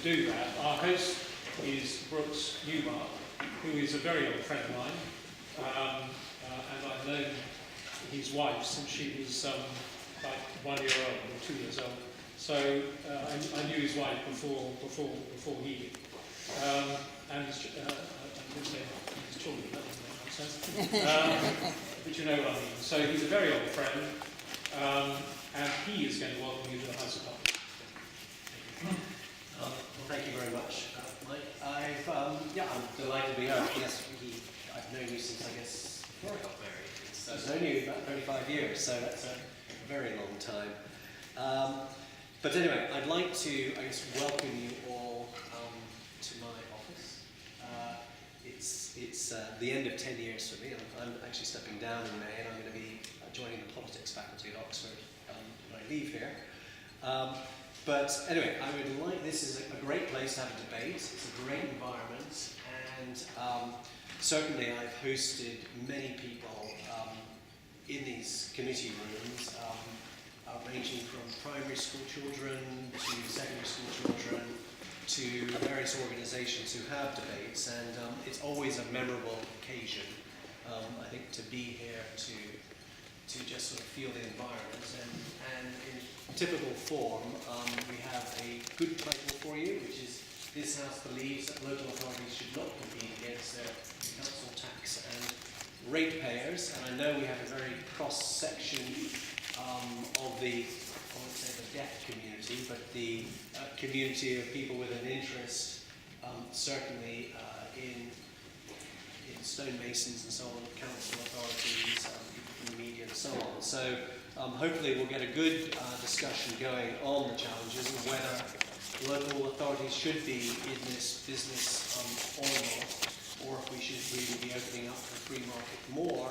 do that. Our host is Brooks Newmark, who is a very old friend of mine, and I've known his wife since she was like 1 year old or 2 years old. So I knew his wife before he did. And his children, that doesn't make much sense. But you know what I mean. So he's a very old friend, and he is going to welcome you to the House of Commons. Well, thank you very much, Mike. I'm delighted to be here. Yes, I've known you since, I guess, before I got married. I've known you about 35 years, so that's a very long time. But anyway, I'd like to, I guess, welcome you all to my office. It's the end of 10 years for me. I'm actually stepping down in May, and I'm going to be joining the politics faculty at Oxford when I leave here. But anyway, this is a great place to have a debate. It's a great environment, and certainly I've hosted many people in these committee rooms, ranging from primary school children to secondary school children to various organisations who have debates, and it's always a memorable occasion, I think, to be here to just sort of feel the environment. And in typical form, we have a good title for you, which is "This House believes that local authorities should not compete against their council tax and ratepayers." And I know we have a very cross-section of the, I won't say the deaf community, but the community of people with an interest, certainly in stonemasons and so on, council authorities, people from the media and so on. So hopefully we'll get a good discussion going on the challenges and whether local authorities should be in this business or not, or if we should really be opening up the free market more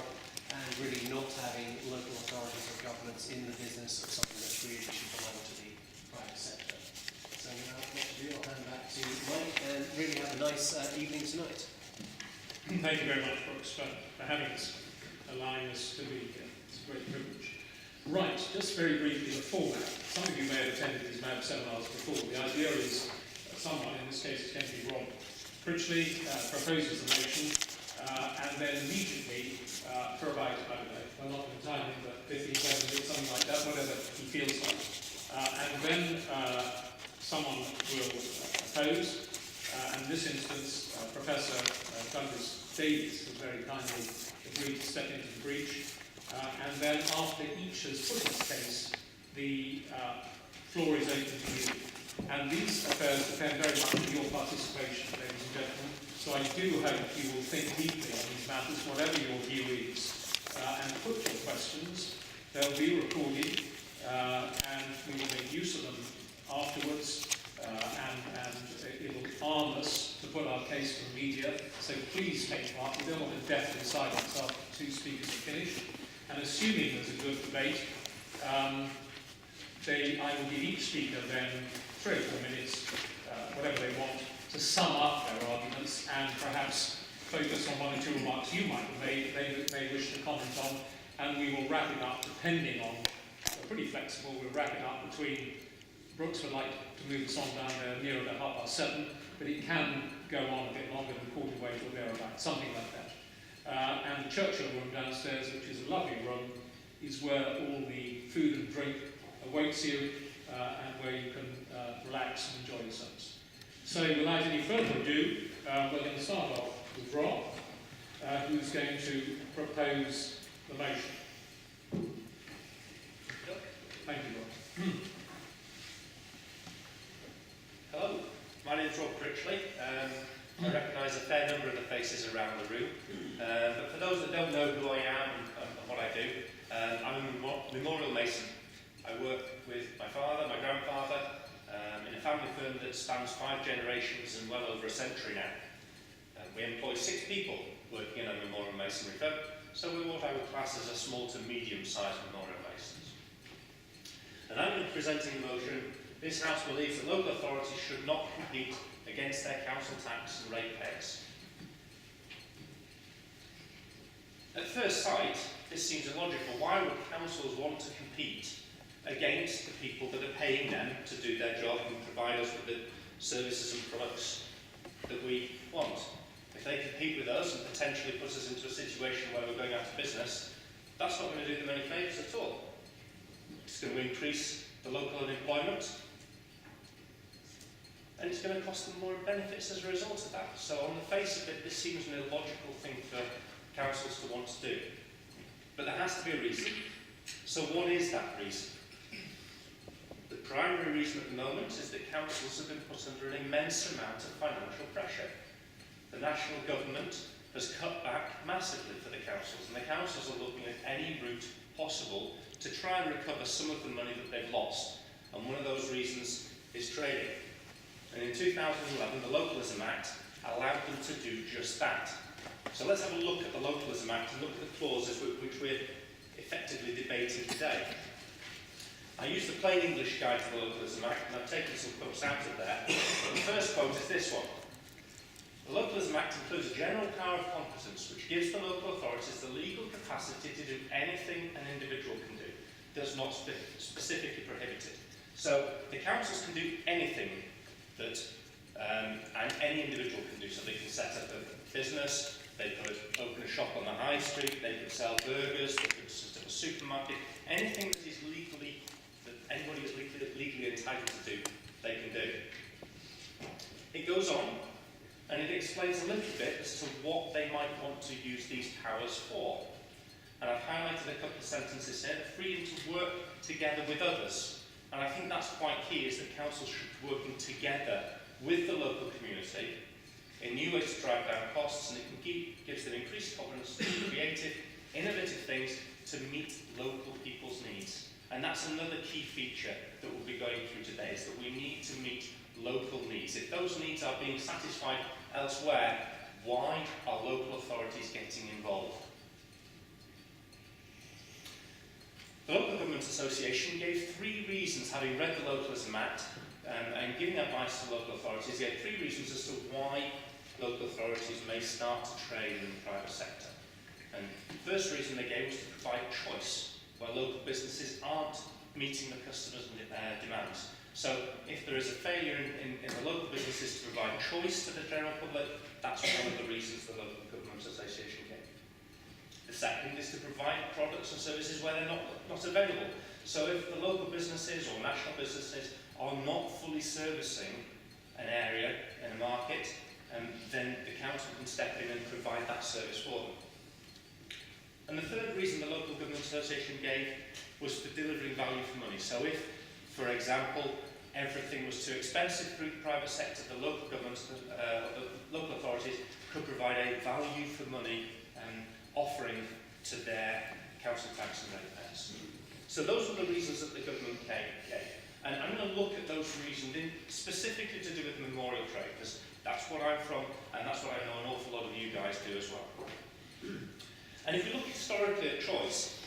and really not having local authorities or governments in the business of something that really should belong to the private sector. So without much ado, I'll hand back to Mike and really have a nice evening tonight. Thank you very much, Brooks, for having us, allowing us to be here. It's a great privilege. Right, just very briefly, the format. Some of you may have attended these NAMM seminars before. The idea is that someone, in this case it's going to be Rob Critchley, proposes the motion, and then immediately, for about, I don't know, well, not in timing, but 15, 20 minutes, something like that, whatever he feels like. And then someone will oppose. And in this instance, Professor Douglas Davies has very kindly agreed to step into the breach. And then after each has put his case, the floor is open to you. And these affairs depend very much on your participation, ladies and gentlemen. So I do hope you will think deeply on these matters, whatever your view is, and put your questions. They'll be recorded, and we will make use of them afterwards, and it will arm us to put our case to the media. So please take part. We don't want to deafen silence after two speakers are finished. And assuming there's a good debate, I will give each speaker then 3 or 4 minutes, whatever they want, to sum up their arguments and perhaps focus on 1 or 2 remarks you might they wish to comment on, and we will wrap it up depending on, we're pretty flexible, we'll wrap it up between, Brooks would like to move the song down there nearer to 7:30, but it can go on a bit longer than 1/4 or thereabouts, something like that. And the Churchill room downstairs, which is a lovely room, is where all the food and drink awaits you, and where you can relax and enjoy yourselves. So without any further ado, we're going to start off with Rob, who's going to propose the motion. Thank you, Rob. Hello, my name's Rob Critchley. I recognise a fair number of the faces around the room, but for those that don't know who I am and what I do, I'm a memorial mason. I work with my father, my grandfather, in a family firm that spans 5 generations and well over a century now. We employ 6 people working in a memorial masonry firm, so we're what I would class as a small to medium-sized memorial masons. And I'm presenting the motion, this House believes that local authorities should not compete against their council tax and ratepayers. At first sight, this seems illogical. Why would councils want to compete against the people that are paying them to do their job and provide us with services and products that we want. If they compete with us and potentially put us into a situation where we're going out of business, that's not going to do them any favours at all. It's going to increase the local unemployment, and it's going to cost them more in benefits as a result of that. So on the face of it, this seems an illogical thing for councils to want to do. But there has to be a reason. So what is that reason? The primary reason at the moment is that councils have been put under an immense amount of financial pressure. The national government has cut back massively for the councils, and the councils are looking at any route possible to try and recover some of the money that they've lost. And one of those reasons is trading. And in 2011, the Localism Act allowed them to do just that. So let's have a look at the Localism Act and look at the clauses which we're effectively debating today. I used the plain English guide to the Localism Act, and I've taken some quotes out of there. The first quote is this one. The Localism Act includes a general power of competence which gives the local authorities the legal capacity to do anything an individual can do. Does not specifically prohibit it. So the councils can do anything that any individual can do. So they can set up a business, they could open a shop on the high street, they could sell burgers, they could set up a supermarket. Anything that is legally, that anybody is legally entitled to do, they can do. It goes on, and it explains a little bit as to what they might want to use these powers for. And I've highlighted a couple of sentences here. The freedom to work together with others. And I think that's quite key, is that councils should be working together with the local community in new ways to drive down costs, and it gives them increased confidence to do creative, innovative things to meet local people's needs. And that's another key feature that we'll be going through today, is that we need to meet local needs. If those needs are being satisfied elsewhere, why are local authorities getting involved? The Local Government Association gave 3 reasons, having read the Localism Act and giving advice to local authorities, gave 3 reasons as to why local authorities may start to trade in the private sector. And the first reason they gave was to provide choice, where local businesses aren't meeting the customers' demands. So if there is a failure in the local businesses to provide choice to the general public, that's one of the reasons the Local Government Association gave. The second is to provide products and services where they're not available. So if the local businesses or national businesses are not fully servicing an area in a market, then the council can step in and provide that service for them. And the third reason the Local Government Association gave was for delivering value for money. So if, for example, everything was too expensive through the private sector, the local government, the local authorities could provide a value for money offering to their council tax and ratepayers. So those were the reasons that the government gave. And I'm going to look at those reasons specifically to do with memorial trade, because that's what I'm from, and that's what I know an awful lot of you guys do as well. And if you look historically at choice,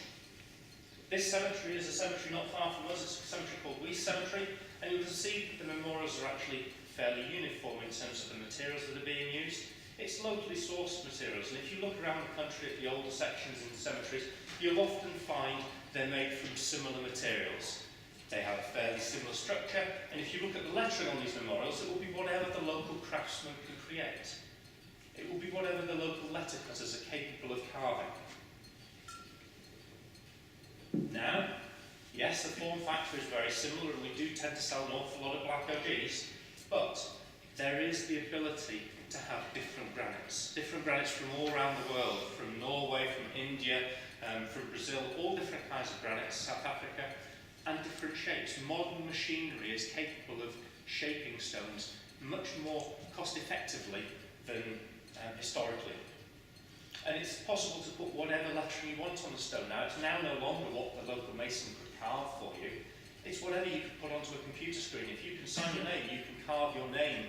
this cemetery is a cemetery not far from us. It's a cemetery called Weiss Cemetery, and you can see that the memorials are actually fairly uniform in terms of the materials that are being used. It's locally sourced materials, and if you look around the country at the older sections in the cemeteries, you'll often find they're made from similar materials. They have a fairly similar structure, and if you look at the lettering on these memorials, it will be whatever the local craftsman can create. It will be whatever the local letter cutters are capable of carving. Now, yes, the form factor is very similar, and we do tend to sell an awful lot of black OGs, but there is the ability to have different granites from all around the world, from Norway, from India, from Brazil, all different kinds of granites, South Africa, and different shapes. Modern machinery is capable of shaping stones much more cost effectively than historically. And it's possible to put whatever lettering you want on the stone now. It's now no longer what the local mason could carve for you. It's whatever you could put onto a computer screen. If you can sign your name, you can carve your name,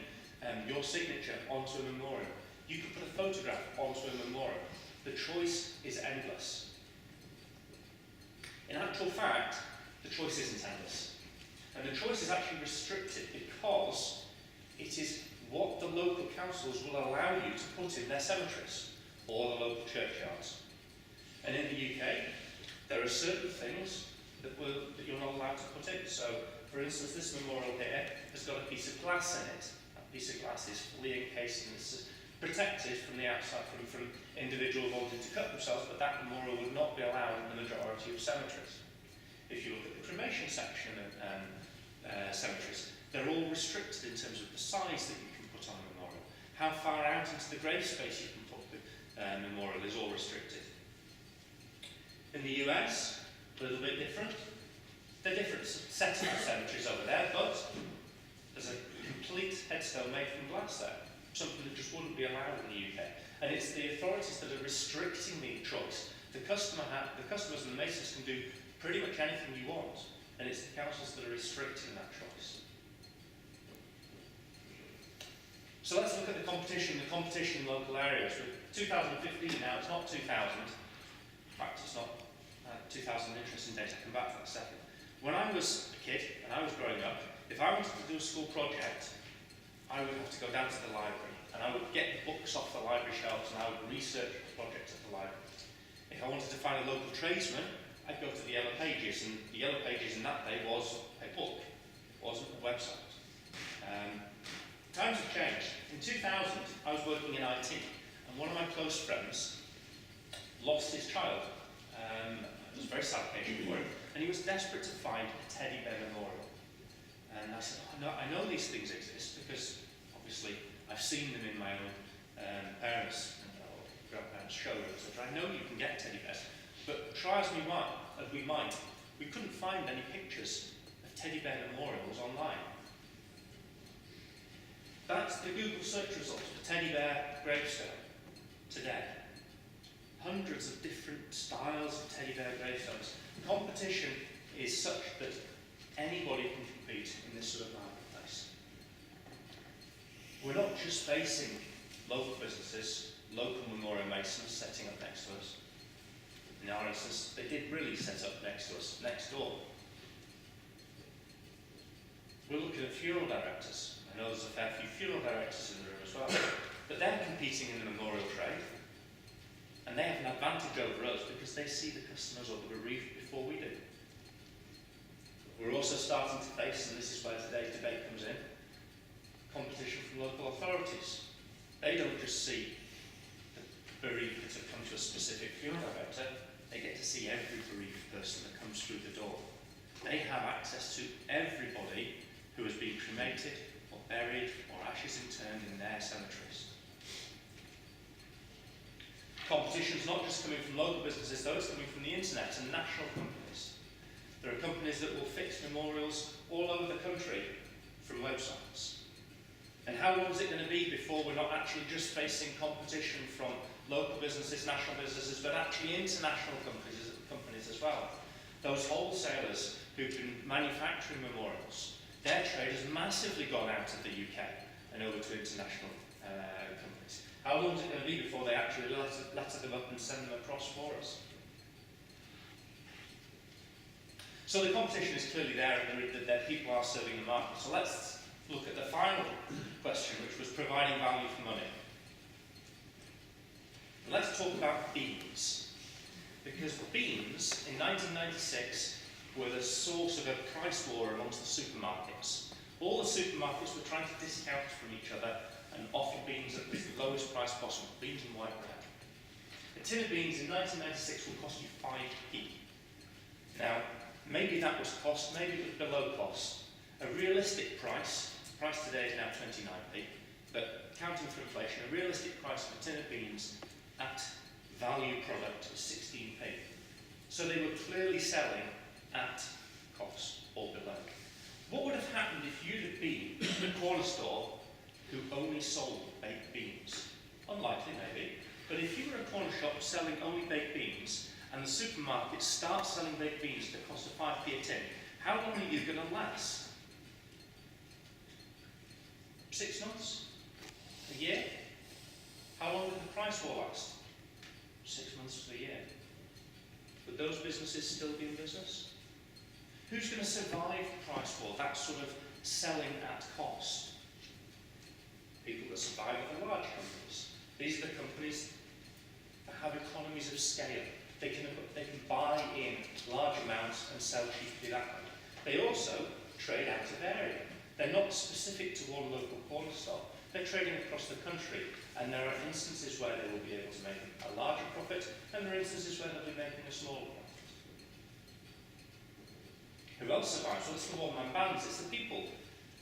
your signature onto a memorial. You can put a photograph onto a memorial. The choice is endless. In actual fact, the choice isn't endless. And the choice is actually restricted because it is what the local councils will allow you to put in their cemeteries or the local churchyards. And in the UK, there are certain things that you're not allowed to put in. So for instance, this memorial here has got a piece of glass in it. That piece of glass is fully encased and it's protected from the outside from individuals wanting to cut themselves, but that memorial would not be allowed in the majority of cemeteries. If you look at the cremation section of cemeteries, they're all restricted in terms of the size that you can put on a memorial. How far out into the grave space you can put the memorial is all restricted. In the US, a little bit different. They're different setting of cemeteries over there, but there's a complete headstone made from glass there. Something that just wouldn't be allowed in the UK. And it's the authorities that are restricting the choice. The customers and the masons can do pretty much anything you want, and it's the councils that are restricting that choice. So let's look at the competition in local areas. With 2015 now, it's not 2000. In fact, it's not 2000, interesting date, I'll come back to that in a second. When I was a kid and I was growing up, if I wanted to do a school project, I would have to go down to the library and I would get the books off the library shelves and I would research the project at the library. If I wanted to find a local tradesman, I'd go to the Yellow Pages, and the Yellow Pages in that day was a book, it wasn't a website. Times have changed. In 2000, I was working in IT, and one of my close friends lost his child. It was a very sad occasion for him, and he was desperate to find a teddy bear memorial. And I said, oh, no, I know these things exist because obviously I've seen them in my own parents' and grandparents' showrooms. I know you can get teddy bears, but try as we might, we couldn't find any pictures of teddy bear memorials online. That's the Google search results for teddy bear gravestone today. Hundreds of different styles of teddy bear gravestones. The competition is such that anybody can compete in this sort of marketplace. We're not just facing local businesses, local memorial masons setting up next to us. In our instance, they did really set up next to us, next door. We're looking at funeral directors. I know there's a fair few funeral directors in the room as well, but they're competing in the memorial trade, and they have an advantage over us because they see the customers or the bereaved before we do. We're also starting to face, and this is where today's debate comes in, competition from local authorities. They don't just see the bereaved that have come to a specific funeral director, they get to see every bereaved person that comes through the door. They have access to everybody who has been cremated or buried or ashes interred in their cemeteries. Competition is not just coming from local businesses, though, it's coming from the internet and national companies. There are companies that will fix memorials all over the country from websites. And how long is it going to be before we're not actually just facing competition from local businesses, national businesses, but actually international companies as well? Those wholesalers who've been manufacturing memorials, their trade has massively gone out of the UK and over to international companies. How long is it going to be before they actually letter them up and send them across for us? So the competition is clearly there, and that people are serving the market. So let's look at the final question, which was providing value for money. And let's talk about beans. Because beans, in 1996, were the source of a price war amongst the supermarkets. All the supermarkets were trying to discount from each other and offer beans at the lowest price possible, beans and white bread. A tin of beans in 1996 will cost you 5p. Now, maybe that was cost, maybe it was below cost. A realistic price today is now 29p, but counting for inflation, a realistic price for a tin of beans at value product is 16p. So they were clearly selling at cost or below. What would have happened if you'd have been in a corner store who only sold baked beans? Unlikely, maybe. But if you were a corner shop selling only baked beans, and the supermarket starts selling baked beans at the cost of 5p a tin, how long are you going to last? 6 months? A year? How long did the price war last? 6 months to a year. Would those businesses still be in business? Who's going to survive the price war, that sort of selling at cost? People that survive are the large companies. These are the companies that have economies of scale. They can buy in large amounts and sell cheaply that way. They also trade out of area. They're not specific to one local corner store. They're trading across the country, and there are instances where they will be able to make a larger profit, and there are instances where they'll be making a smaller profit. Who else survives? Well, it's the one-man bands. It's the people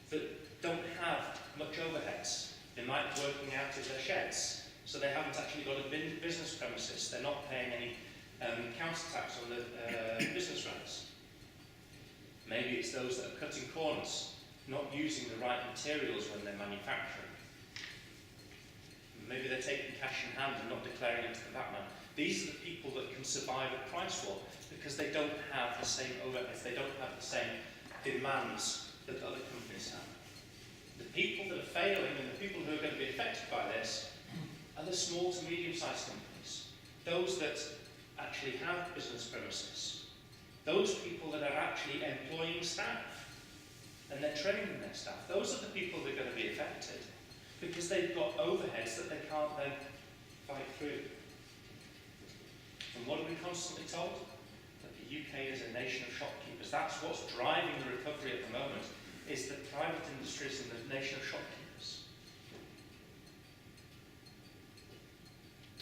that don't have much overheads. They might be working out of their sheds, so they haven't actually got a business premises. They're not paying any council tax on the business rents. Maybe it's those that are cutting corners, not using the right materials when they're manufacturing. Maybe they're taking cash in hand and not declaring it to the VAT man. These are the people that can survive a price war because they don't have the same overheads, they don't have the same demands that other companies have. The people that are failing and the people who are going to be affected by this are the small to medium-sized companies, those that actually have business premises, those people that are actually employing staff and they're training their staff. Those are the people that are going to be affected because they've got overheads that they can't then fight through. And what are we constantly told? That the UK is a nation of shopkeepers. That's what's driving the recovery at the moment, is the private industries and the nation of shopkeepers.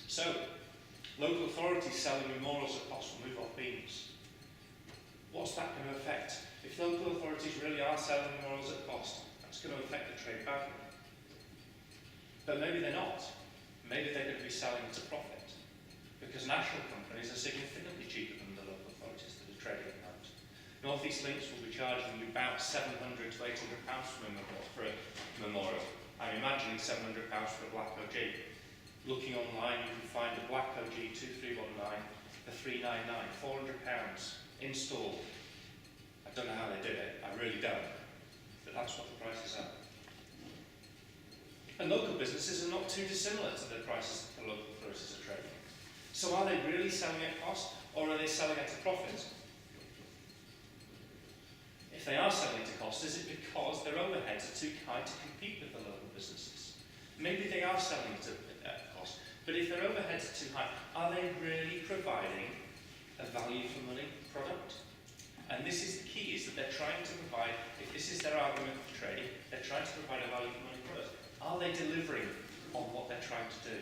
So, local authorities selling memorials at cost will move off beams. What's that going to affect? If local authorities really are selling memorials at cost, that's going to affect the trade badly. But maybe they're not. Maybe they're going to be selling at a profit, because national companies are significantly cheaper than the local authorities that are trading at that. North East Links will be charging you about £700 to £800 for a memorial. I'm imagining £700 for a black OG. Looking online, you can find a black OG 2319 for £399, £400 installed. I don't know how they do it, I really don't, but that's what the prices are. And local businesses are not too dissimilar to the prices that the local authorities are trading. So are they really selling at cost, or are they selling at a profit? If they are selling at a cost, is it because their overheads are too high to compete with the local businesses? Maybe they are selling at a cost, but if their overheads are too high, are they really providing a value for money product? And this is the key, is that they're trying to provide, if this is their argument for trading, they're trying to provide a value for money product. Are they delivering on what they're trying to do?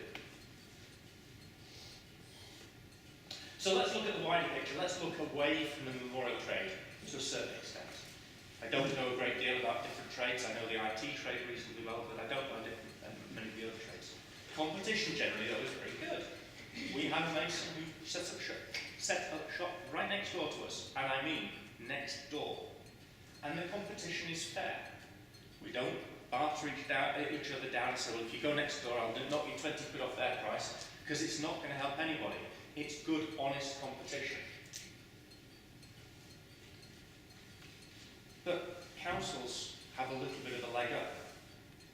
So let's look at the wider picture. Let's look away from the memorial trade to a certain extent. I don't know a great deal about different trades. I know the IT trade reasonably well, but I don't know many of the other trades. Competition generally, though, is very good. We have a mason who set up shop right next door to us, and I mean next door. And the competition is fair. We don't barter each other down and say, well, if you go next door, I'll knock you 20 quid off their price, because it's not going to help anybody. It's good, honest competition. But councils have a little bit of a leg up.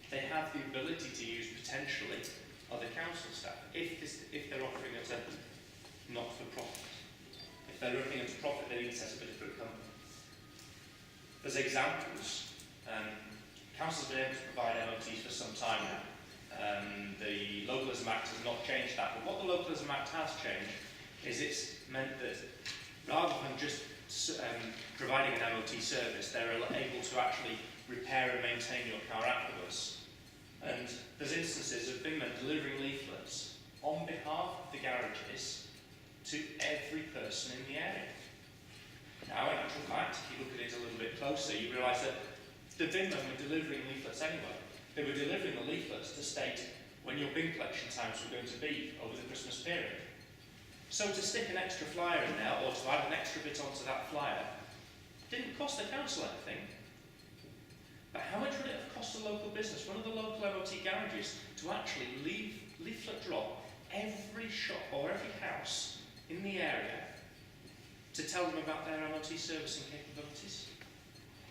They have the ability to use potentially other council staff if they're offering it a not-for-profit. If they're offering it a profit, they need to set up a different company. As examples, councils have been able to provide MOTs for some time now. The Localism Act has not changed that, but what the Localism Act has changed is it's meant that rather than just providing an MOT service, they're able to actually repair and maintain your car afterwards. And there's instances of big men delivering leaflets on behalf of the garages to every person in the area. Now, in actual fact, if you look at it a little bit closer, you realise that the bin men were delivering leaflets anyway. They were delivering the leaflets to state when your bin collection times were going to be over the Christmas period. So to stick an extra flyer in there, or to add an extra bit onto that flyer, didn't cost the council anything. But how much would it have cost a local business, one of the local MOT garages, to actually leaflet drop every shop or every house in the area to tell them about their MOT servicing capabilities?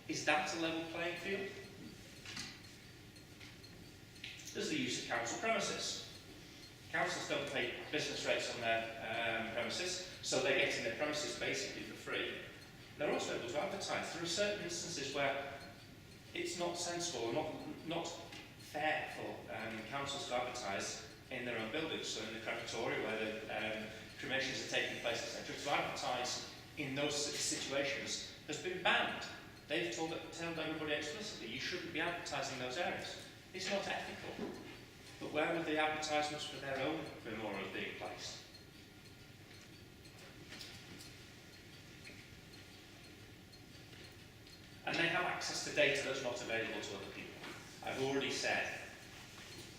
Is that a level playing field? There's the use of council premises. Councils don't pay business rates on their premises, so they're getting their premises basically for free. They're also able to advertise. There are certain instances where it's not sensible or not fair for councils to advertise in their own buildings. So in the crematoria where the cremations are taking place, etc., to advertise in those situations has been banned. they've told everybody explicitly, you shouldn't be advertising those areas. It's not ethical. But where were the advertisements for their own memorials being placed? And they have access to data that's not available to other people. I've already said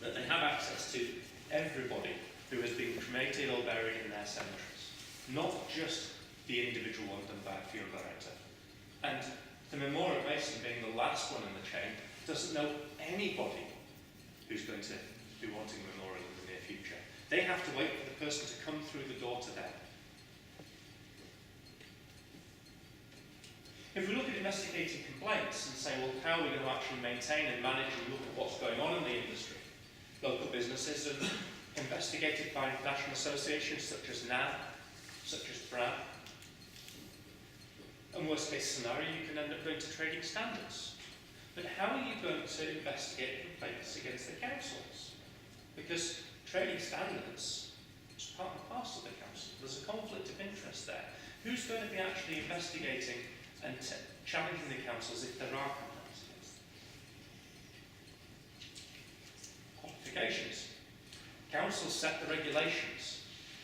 that they have access to everybody who has been cremated or buried in their cemeteries, not just the individual one done by a funeral director. And the memorial mason, being the last one in the chain, doesn't know anybody who's going to be wanting a memorial in the near future. They have to wait for the person to come through the door to them. If we look at investigating complaints and say, well, how are we going to actually maintain and manage and look at what's going on in the industry? Local businesses are investigated by national associations such as NAMM, such as BRAM. And worst case scenario, you can end up going to trading standards. But how are you going to investigate complaints against the councils? Because trading standards is part and parcel of the council. There's a conflict of interest there. Who's going to be actually investigating and challenging the councils if there are complaints against them? Qualifications. Councils set the regulations.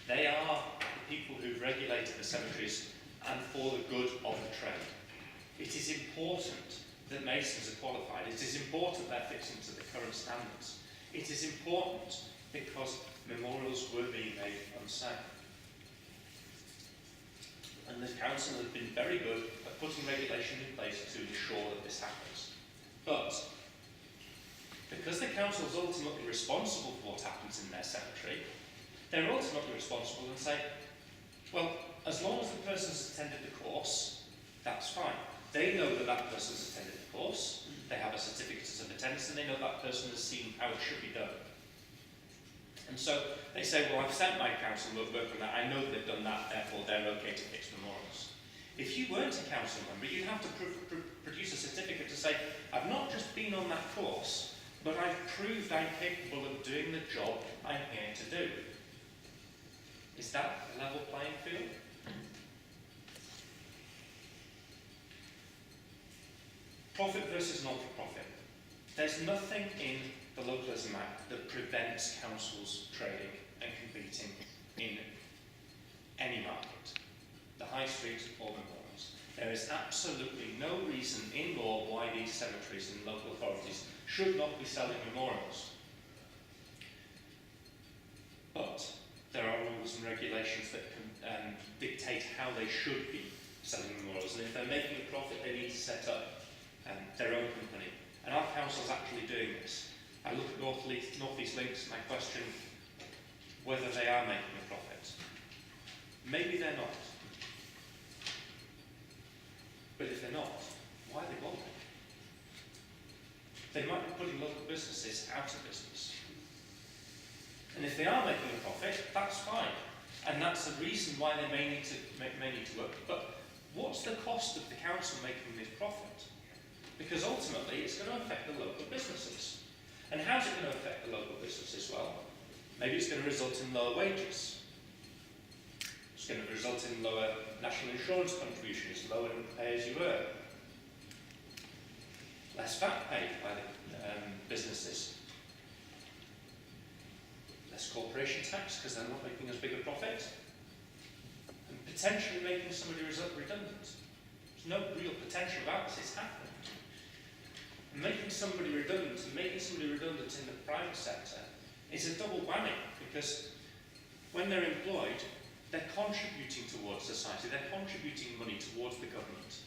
They are the people who've regulated the cemeteries and for the good of the trade. It is important that masons are qualified. It is important they're fixing to the current standards. It is important because memorials were being made unsafe. And the council has been very good at putting regulations in place to ensure that this happens. But because the council is ultimately responsible for what happens in their cemetery, they're ultimately responsible and say, well, as long as the person's attended the course, that's fine. They know that that person's attended the course, they have a certificate of attendance, and they know that person has seen how it should be done. And so they say, well, I've sent my council work on that, I know they've done that, therefore they're okay to fix memorials. If you weren't a council member, you'd have to produce a certificate to say, I've not just been on that course, but I've proved I'm capable of doing the job I'm here to do. Is that a level playing field? Profit versus not-for-profit. There's nothing in the Localism Act that prevents councils trading and competing in any market, the high street or memorials. There is absolutely no reason in law why these cemeteries and local authorities should not be selling memorials. But there are rules and regulations that can dictate how they should be selling memorials, and if they're making a profit, they need to set up their own company. And our council's actually doing this. I look at North East Links and I question whether they are making a profit. Maybe they're not. But if they're not, why are they bothering? They might be putting local businesses out of business. And if they are making a profit, that's fine. And that's the reason why they may need to work. But what's the cost of the council making this profit? Because ultimately it's going to affect the local businesses. And how's it going to affect the local businesses? Well, maybe it's going to result in lower wages. It's going to result in lower national insurance contributions, lower pay as you earn. Less VAT paid by the businesses. Less corporation tax because they're not making as big a profit. And potentially making somebody redundant. There's no real potential about this, it's happened. And making somebody redundant in the private sector is a double whammy because when they're employed, they're contributing towards society, they're contributing money towards the government.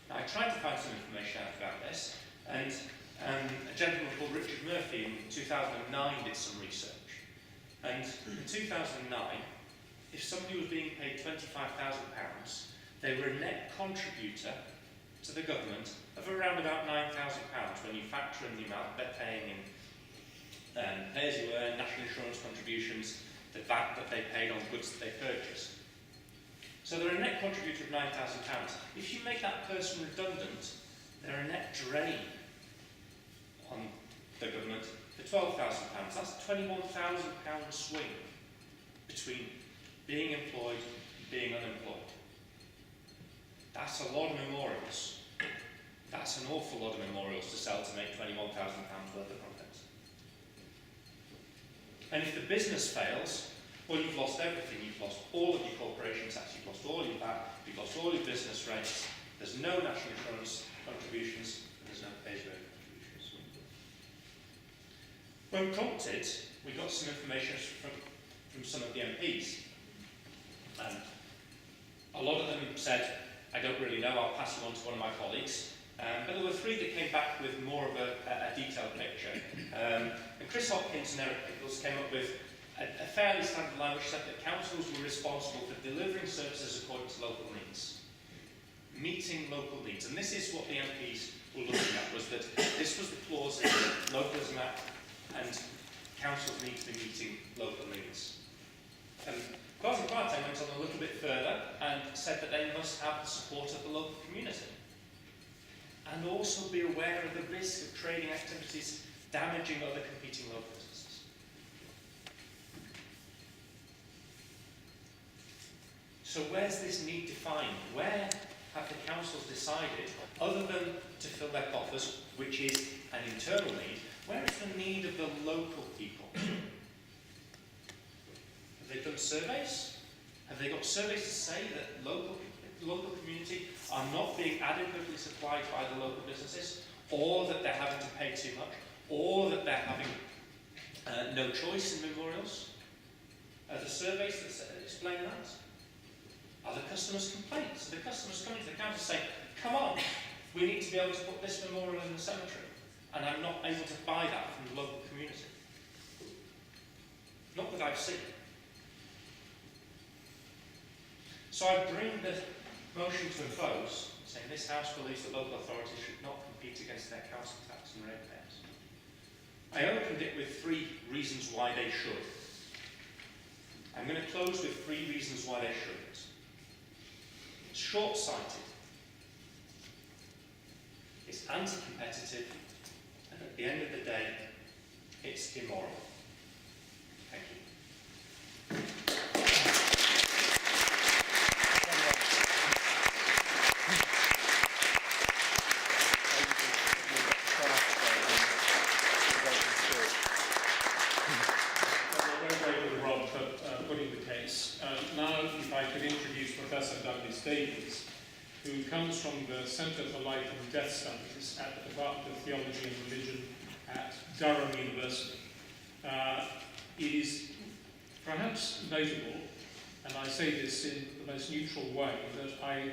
Now, I tried to find some information out about this, and a gentleman called Richard Murphy in 2009 did some research. And in 2009, if somebody was being paid £25,000, they were a net contributor to the government of around about £9,000 when you factor in the amount they're paying in pay as you earn, national insurance contributions, the VAT that they paid on goods that they purchased. So they're a net contributor of £9,000. If you make that person redundant, they're a net drain on the government for £12,000. That's a £21,000 swing between being employed and being unemployed. That's a lot of memorials. That's an awful lot of memorials to sell to make £21,000 worth of profits. And if the business fails, well, you've lost everything. You've lost all of your corporation tax, you've lost all your VAT, you've lost all your business rates, there's no national insurance contributions, and there's no pay-as-you-earn contributions. When prompted, we got some information from some of the MPs. And a lot of them said, I don't really know, I'll pass you on to one of my colleagues. But there were three that came back with more of a detailed picture. And Chris Hopkins and Eric Pickles came up with a fairly standard line which said that councils were responsible for delivering services according to local needs, meeting local needs. And this is what the MPs were looking at, was that this was the clause in the Localism Act, and councils need to be meeting local needs. Kwasi Kwarteng went on a little bit further and said that they must have the support of the local community, and also be aware of the risk of trading activities damaging other competing local businesses. So where's this need defined? Where have the councils decided, other than to fill their coffers, which is an internal need, where is the need of the local people? Have they done surveys? Have they got surveys to say that local community are not being adequately supplied by the local businesses, or that they're having to pay too much, or that they're having no choice in memorials? Are there surveys that explain that? Are the customers' complaints? Are the customers coming to the council saying, come on, we need to be able to put this memorial in the cemetery, and I'm not able to buy that from the local community? Not that I've seen. So I bring the motion to a close, saying this House believes that local authorities should not compete against their council tax and ratepayers. I opened it with 3 reasons why they should. I'm going to close with 3 reasons why they shouldn't. It's short-sighted, it's anti-competitive, and at the end of the day, it's immoral. Thank you. Now, if I could introduce Professor Douglas Davies, who comes from the Centre for Life and Death Studies at the Department of Theology and Religion at Durham University. It is perhaps notable, and I say this in the most neutral way, that I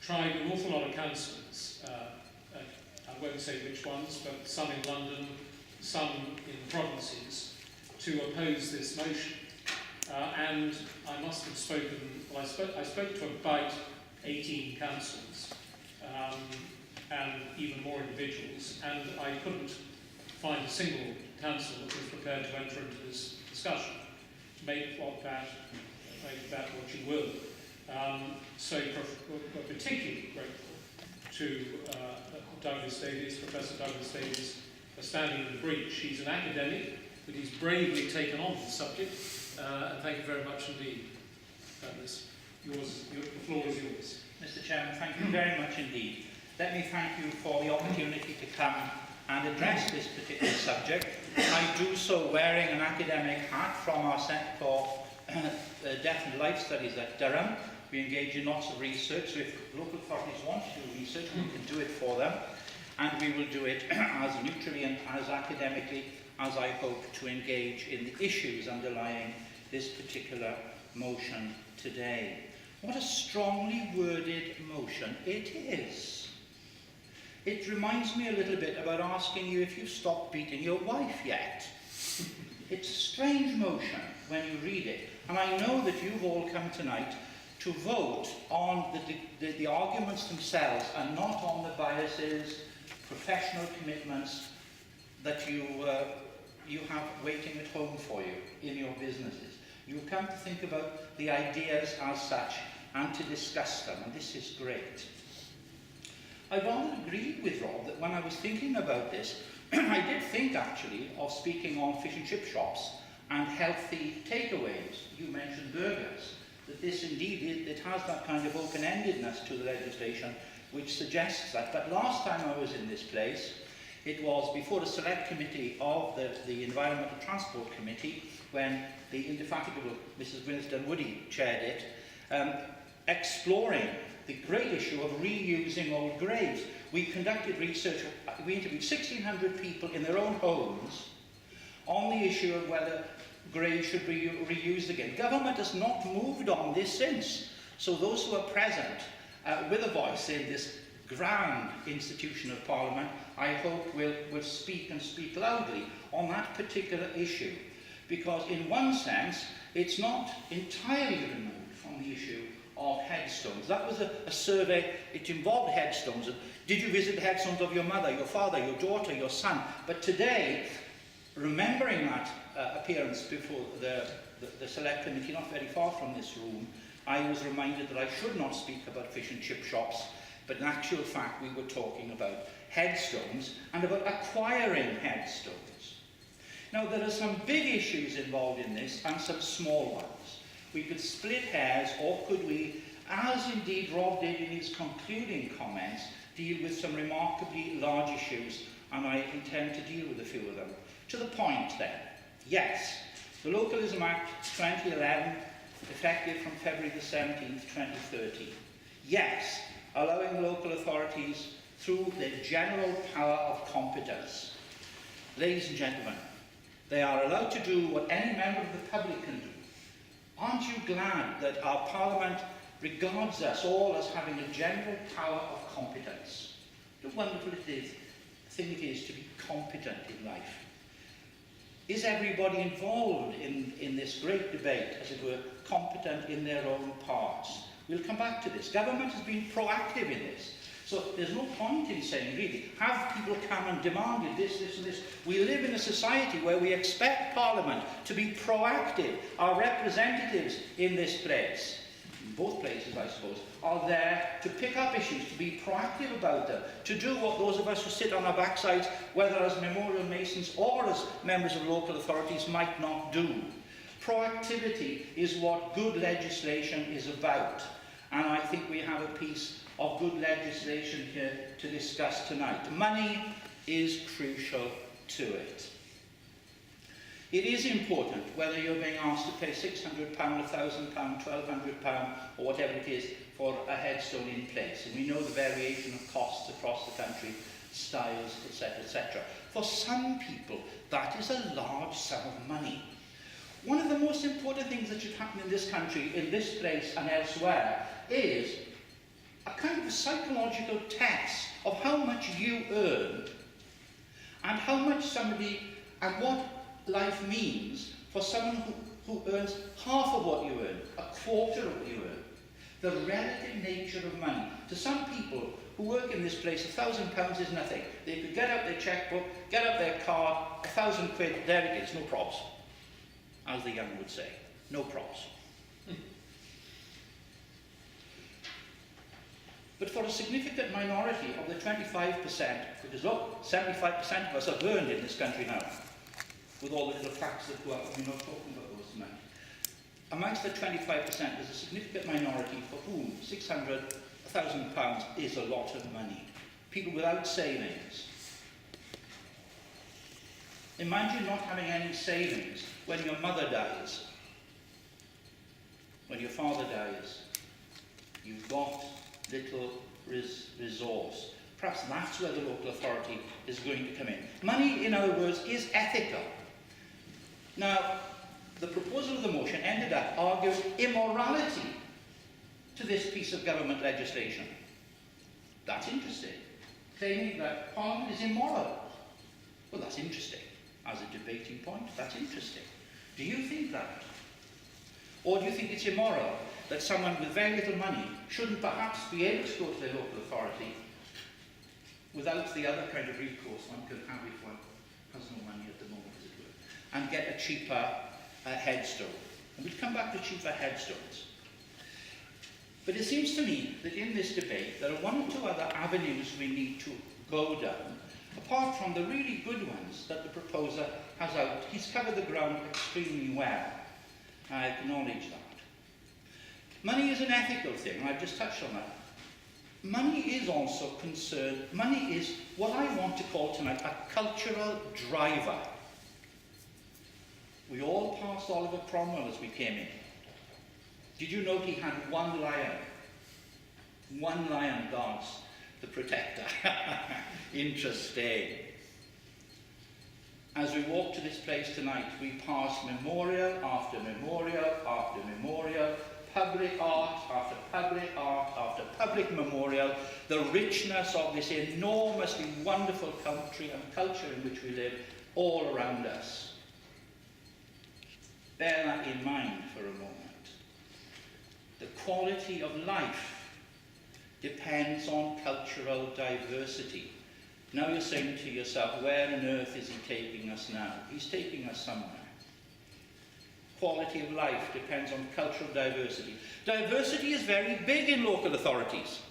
tried an awful lot of councillors, I won't say which ones, but some in London, some in the provinces, to oppose this motion. And I must have spoken, well, I spoke to about 18 councils and even more individuals, and I couldn't find a single council that was prepared to enter into this discussion. Make that what you will. So we're particularly grateful to Douglas Davies, Professor Douglas Davies, for standing in the breach. He's an academic, but he's bravely taken on the subject. And thank you very much indeed, Douglas. The floor is yours. Mr. Chairman, thank you very much indeed. Let me thank you for the opportunity to come and address this particular subject. I do so wearing an academic hat from our Centre for Death and Life Studies at Durham. We engage in lots of research, so if local authorities want to do research, we can do it for them, and we will do it as neutrally and as academically as I hope to engage in the issues underlying this particular motion today. What a strongly worded motion it is. It reminds me a little bit about asking you if you've stopped beating your wife yet. It's a strange motion when you read it, and I know that you've all come tonight to vote on the arguments themselves and not on the biases, professional commitments that you have waiting at home for you in your businesses. You've come to think about the ideas as such and to discuss them, and this is great. I rather agreed with Rob that when I was thinking about this, I did think actually of speaking on fish and chip shops and healthy takeaways. You mentioned burgers, that this indeed, it has that kind of open-endedness to the legislation which suggests that. But last time I was in this place, it was before a select committee of the Environmental Transport Committee, when the indefatigable Mrs. Gwyneth Dunwoody chaired it, exploring the great issue of reusing old graves. We conducted research, we interviewed 1,600 people in their own homes on the issue of whether graves should be reused again. Government has not moved on this since. So those who are present with a voice in this grand institution of Parliament, I hope will speak and speak loudly on that particular issue. Because in one sense, it's not entirely removed from the issue of headstones. That was a survey, it involved headstones. Did you visit the headstones of your mother, your father, your daughter, your son? But today, remembering that appearance before the select committee, not very far from this room, I was reminded that I should not speak about fish and chip shops, but in actual fact we were talking about headstones and about acquiring headstones. Now there are some big issues involved in this and some small ones. We could split hairs, or could we, as indeed Rob did in his concluding comments, deal with some remarkably large issues, and I intend to deal with a few of them. To the point then, yes, the Localism Act 2011, effective from February the 17th, 2013. Yes, allowing local authorities through their general power of competence. Ladies and gentlemen, they are allowed to do what any member of the public can do. Aren't you glad that our Parliament regards us all as having a general power of competence? What a wonderful thing it is to be competent in life. Is everybody involved in this great debate, as it were, competent in their own parts? We'll come back to this. Government has been proactive in this. So there's no point in saying, really, have people come and demanded this, this and this. We live in a society where we expect Parliament to be proactive. Our representatives in this place, in both places I suppose, are there to pick up issues, to be proactive about them, to do what those of us who sit on our backsides, whether as memorial masons or as members of local authorities, might not do. Proactivity is what good legislation is about. And I think we have a piece of good legislation here to discuss tonight. Money is crucial to it. It is important whether you're being asked to pay £600, £1,000, £1,200 or whatever it is for a headstone in place. And we know the variation of costs across the country, styles, etc., etc. For some people, that is a large sum of money. One of the most important things that should happen in this country, in this place and elsewhere, is a kind of a psychological test of how much you earn and how much somebody, and what life means for someone who earns half of what you earn, a quarter of what you earn. The relative nature of money. To some people who work in this place, £1,000 is nothing. They could get out their chequebook, get out their card, £1,000 quid, there it is, no probs. As the young would say, no probs. But for a significant minority of the 25%, because look, 75% of us are burned in this country now, with all the little facts that go up, we're not talking about those tonight. Amongst the 25%, there's a significant minority for whom £600, £1,000 is a lot of money. People without savings. Imagine not having any savings when your mother dies, when your father dies. You've got little resource. Perhaps that's where the local authority is going to come in. Money, in other words, is ethical. Now, the proposal of the motion ended up arguing immorality to this piece of government legislation. That's interesting. Claiming that Parliament is immoral. Well, that's interesting. As a debating point, that's interesting. Do you think that? Or do you think it's immoral that someone with very little money shouldn't perhaps be able to go to their local authority without the other kind of recourse one can have if one has no money at the moment, as it were, and get a cheaper headstone? And we'll come back to cheaper headstones. But it seems to me that in this debate there are one or two other avenues we need to go down, apart from the really good ones that the proposer has out. He's covered the ground extremely well. I acknowledge that. Money is an ethical thing, and I've just touched on that. money is also concerned, money is what I want to call tonight a cultural driver. We all passed Oliver Cromwell as we came in. Did you note he had one lion? One lion guards the protector. Interesting. As we walk to this place tonight, we pass memorial after memorial after memorial, public art after public art after public memorial, the richness of this enormously wonderful country and culture in which we live all around us. Bear that in mind for a moment. The quality of life depends on cultural diversity. Now you're saying to yourself, where on earth is he taking us now? He's taking us somewhere. Quality of life depends on cultural diversity. Diversity is very big in local authorities.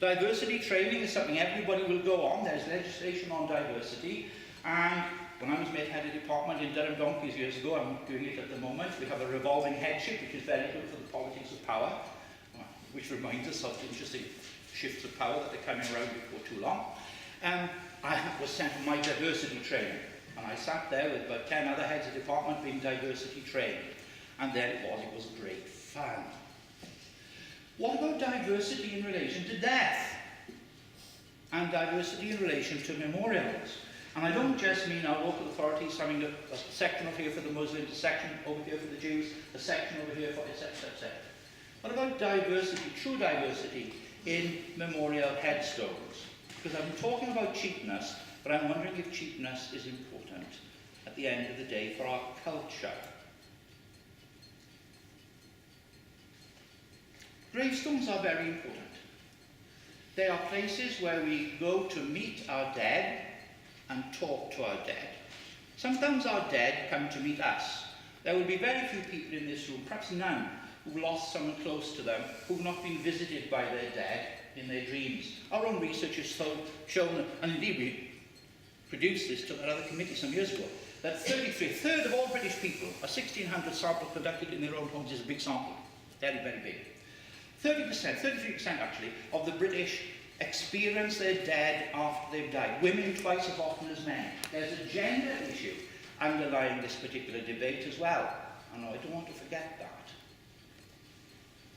Diversity training is something everybody will go on. There's legislation on diversity. And when I was made head of department in Durham donkeys years ago, I'm doing it at the moment, we have a revolving headship, which is very good for the politics of power, which reminds us of interesting shifts of power that are coming around before too long. I was sent for my diversity training, and I sat there with about 10 other heads of department being diversity trained. And there it was great fun. What about diversity in relation to death? And diversity in relation to memorials? And I don't just mean our local authorities having a section over here for the Muslims, a section over here for the Jews, a section over here for etc. etc. What about diversity, true diversity, in memorial headstones? Because I'm talking about cheapness, but I'm wondering if cheapness is important at the end of the day for our culture. Gravestones are very important. They are places where we go to meet our dead and talk to our dead. Sometimes our dead come to meet us. There will be very few people in this room, perhaps none, who've lost someone close to them, who've not been visited by their dead in their dreams. Our own research has shown, and indeed we produced this to another committee some years ago, that a third of all British people, a 1,600 sample conducted in their own homes is a big sample, very, very big. 33% actually, of the British experience their dead after they've died. Women twice as often as men. There's a gender issue underlying this particular debate as well. And I don't want to forget that.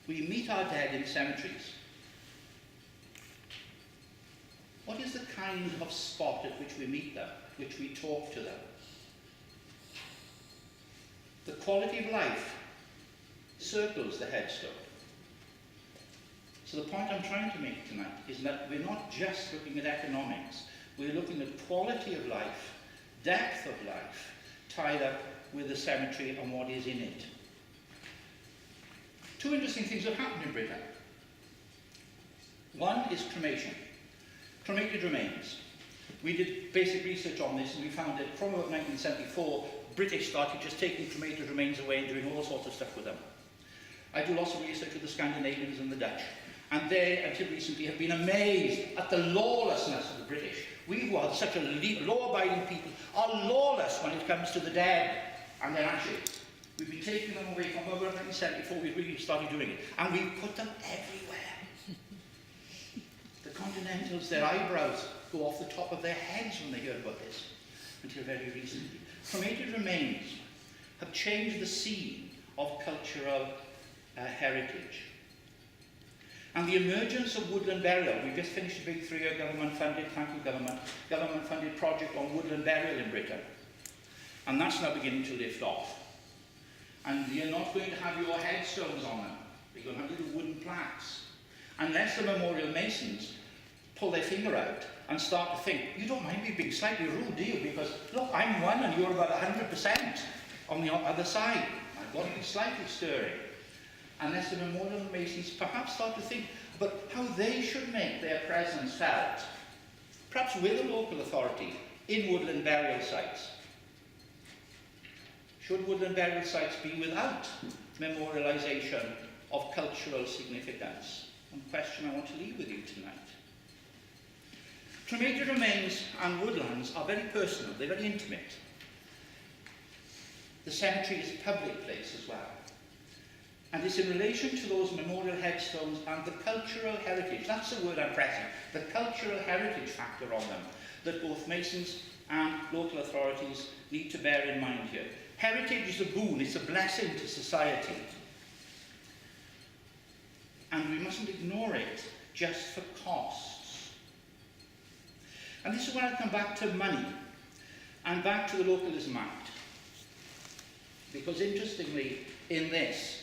We meet our dead in cemeteries. What is the kind of spot at which we meet them, which we talk to them? The quality of life circles the headstone. So the point I'm trying to make tonight is that we're not just looking at economics, we're looking at quality of life, depth of life, tied up with the cemetery and what is in it. Two interesting things have happened in Britain. One is cremation. Cremated remains. We did basic research on this and we found that from about 1974, British started just taking cremated remains away and doing all sorts of stuff with them. I do lots of research with the Scandinavians and the Dutch. And they, until recently, have been amazed at the lawlessness of the British. We who are such a law-abiding people are lawless when it comes to the dead and their ashes. We've been taking them away from over 1974, we really started doing it. And we put them everywhere. The Continentals, their eyebrows go off the top of their heads when they hear about this, until very recently. Cremated remains have changed the scene of cultural heritage. And the emergence of woodland burial, we just finished a big 3-year government-funded, thank you government-funded project on woodland burial in Britain. And that's now beginning to lift off. And you're not going to have your headstones on them. You're going to have little wooden plaques. Unless the memorial masons pull their finger out and start to think, you don't mind me being slightly rude, do you? Because, look, I'm one and you're about 100% on the other side. I've got to be slightly stirring. Unless the memorial masons perhaps start to think about how they should make their presence felt, perhaps with a local authority, in woodland burial sites. Should woodland burial sites be without memorialisation of cultural significance? One question I want to leave with you tonight. Cremated remains and woodlands are very personal, they're very intimate. The cemetery is a public place as well. And it's in relation to those memorial headstones and the cultural heritage, that's the word I'm pressing, the cultural heritage factor on them, that both Masons and local authorities need to bear in mind here. Heritage is a boon, it's a blessing to society. And we mustn't ignore it just for costs. And this is where I come back to money and back to the Localism Act. Because interestingly, in this,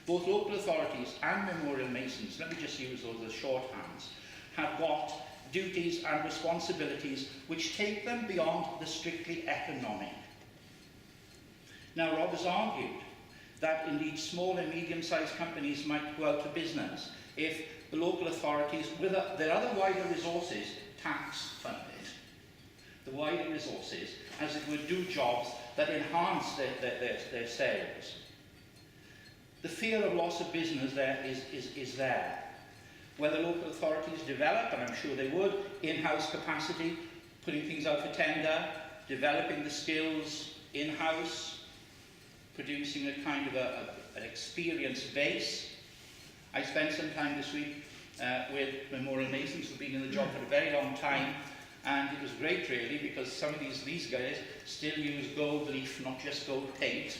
both local authorities and memorial masons, let me just use those as shorthands, have got duties and responsibilities which take them beyond the strictly economic. Now, Rob has argued that indeed small and medium-sized companies might go out of business if the local authorities, with their other wider resources, tax funded the wider resources, as it would do jobs that enhance their sales. The fear of loss of business there is there. Whether local authorities develop, and I'm sure they would, in-house capacity, putting things out for tender, developing the skills in-house, producing a kind of an experience base. I spent some time this week with memorial masons who've been in the job for a very long time, and it was great really, because some of these guys still use gold leaf, not just gold paint,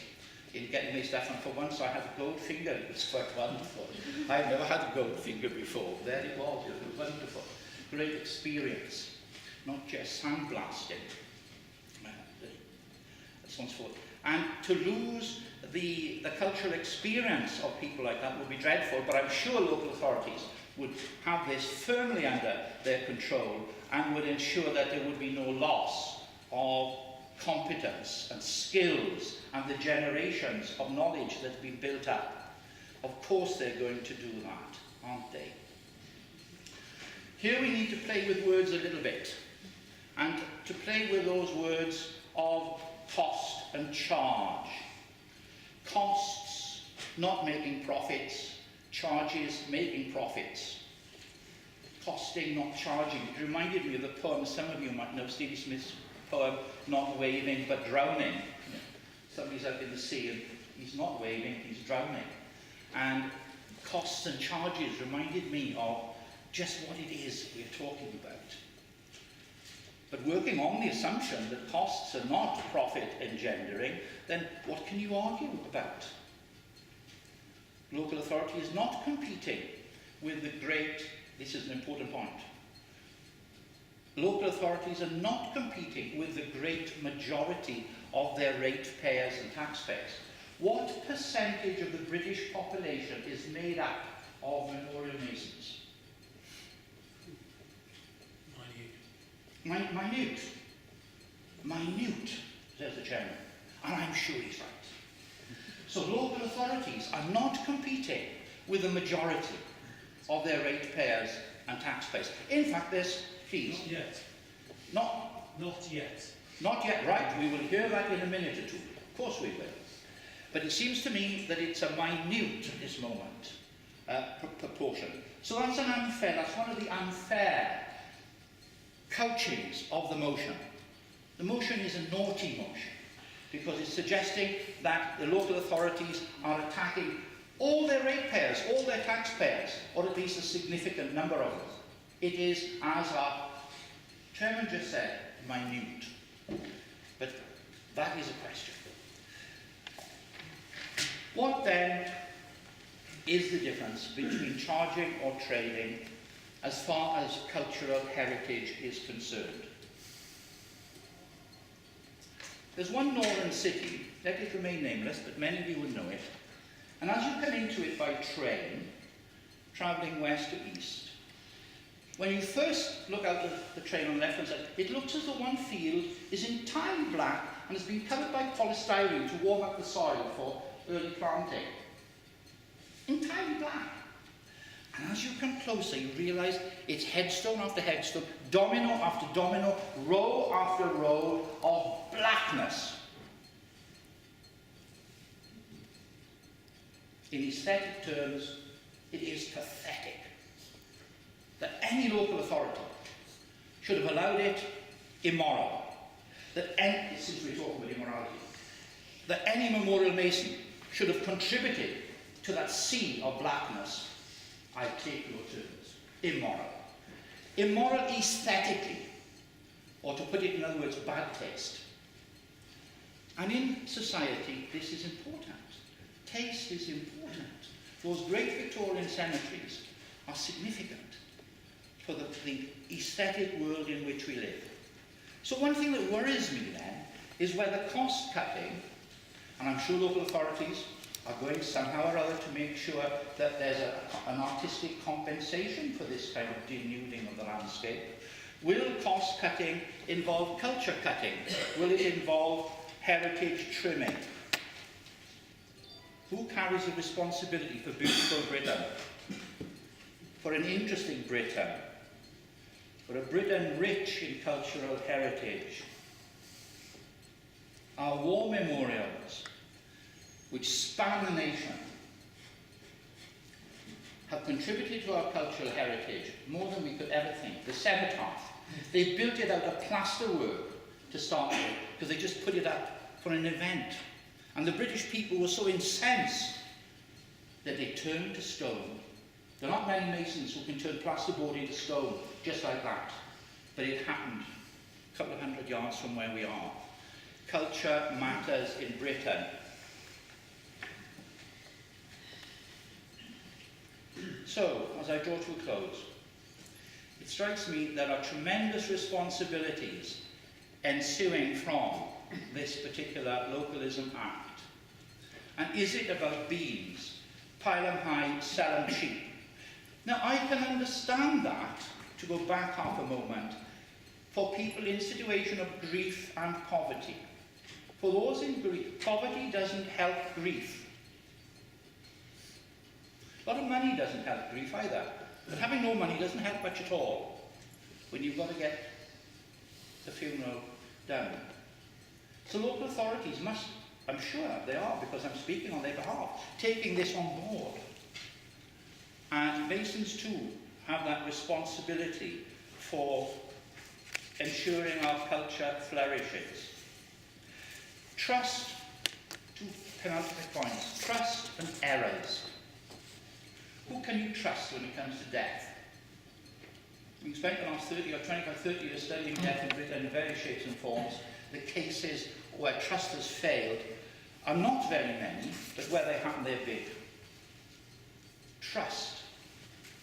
in getting their stuff. And for once I had a gold finger. It was quite wonderful. I'd never had a gold finger before. There it was. It was wonderful. Great experience. Not just sandblasting. So on and so forth. And to lose the cultural experience of people like that would be dreadful, but I'm sure local authorities would have this firmly under their control and would ensure that there would be no loss of competence and skills and the generations of knowledge that have been built up. Of course they're going to do that, aren't they? Here we need to play with words a little bit, and to play with those words of cost and charge. Costs, not making profits; charges, making profits. Costing, not charging. It reminded me of the poem, some of you might know, Stevie Smith's poem, Not Waving but Drowning. Somebody's out in the sea and he's not waving, he's drowning. And costs and charges reminded me of just what it is we're talking about. But working on the assumption that costs are not profit engendering, then what can you argue about? Local authority is not competing with the great, this is an important point, local authorities are not competing with the great majority of their ratepayers and taxpayers. What percentage of the British population is made up of memorial masons? Minute. Minute, says the chairman. And I'm sure he's right. So local authorities are not competing with the majority of their ratepayers and taxpayers. In fact, there's fees. Not yet. Not yet. Not yet, right. We will hear that in a minute or two. Of course we will. But it seems to me that it's a minute at this moment proportion. So that's an unfair, that's one of the unfair couchings of the motion. The motion is a naughty motion because it's suggesting that the local authorities are attacking all their ratepayers, all their taxpayers, or at least a significant number of them. It is, as our chairman just said, minute. But that is a question. What then is the difference between charging or trading as far as cultural heritage is concerned? There's one northern city, let it remain nameless, but many of you would know it, and as you come into it by train, travelling west to east, when you first look out the train on the left-hand side, it looks as though one field is entirely black and has been covered by polystyrene to warm up the soil for early planting. Entirely black. And as you come closer, you realise it's headstone after headstone, domino after domino, row after row of blackness. In aesthetic terms, it is pathetic that any local authority should have allowed it immoral. That any, since we're talking about immorality, that any memorial mason should have contributed to that sea of blackness, I take your terms. Immoral. Immoral aesthetically, or to put it in other words, bad taste. And in society, this is important. Taste is important. Those great Victorian cemeteries are significant for the aesthetic world in which we live. So one thing that worries me then is whether cost cutting, and I'm sure local authorities are going somehow or other to make sure that there's an artistic compensation for this kind of denuding of the landscape. Will cost cutting involve culture cutting? Will it involve heritage trimming? Who carries the responsibility for beautiful Britain? For an interesting Britain? For a Britain rich in cultural heritage? Our war memorials, which span the nation, have contributed to our cultural heritage more than we could ever think. The cenotaph, they built it out of plasterwork to start with, because they just put it up for an event. And the British people were so incensed that they turned to stone. There are not many masons who can turn plasterboard into stone just like that. But it happened a couple of 100 yards from where we are. Culture matters in Britain. So, as I draw to a close, it strikes me there are tremendous responsibilities ensuing from this particular Localism Act. And is it about beans? Pile 'em high, sell 'em cheap. Now, I can understand that, to go back half a moment, for people in situation of grief and poverty. For those in grief, poverty doesn't help grief. A lot of money doesn't help grief either. But having no money doesn't help much at all when you've got to get the funeral done. So local authorities must, I'm sure they are, because I'm speaking on their behalf, taking this on board. And Masons too have that responsibility for ensuring our culture flourishes. Trust, two penultimate points, trust and errors. Who can you trust when it comes to death? We've spent the last 30 or 25, 30 years studying death in Britain in various shapes and forms. The cases where trust has failed are not very many, but where they happen, they're big. Trust.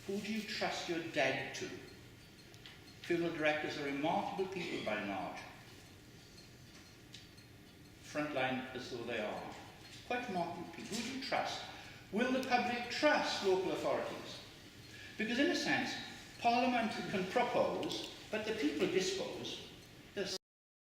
Who do you trust your dead to? Funeral directors are remarkable people by and large. Frontline as though they are. Quite remarkable people. Who do you trust? Will the public trust local authorities? Because in a sense, Parliament can propose, but the people dispose.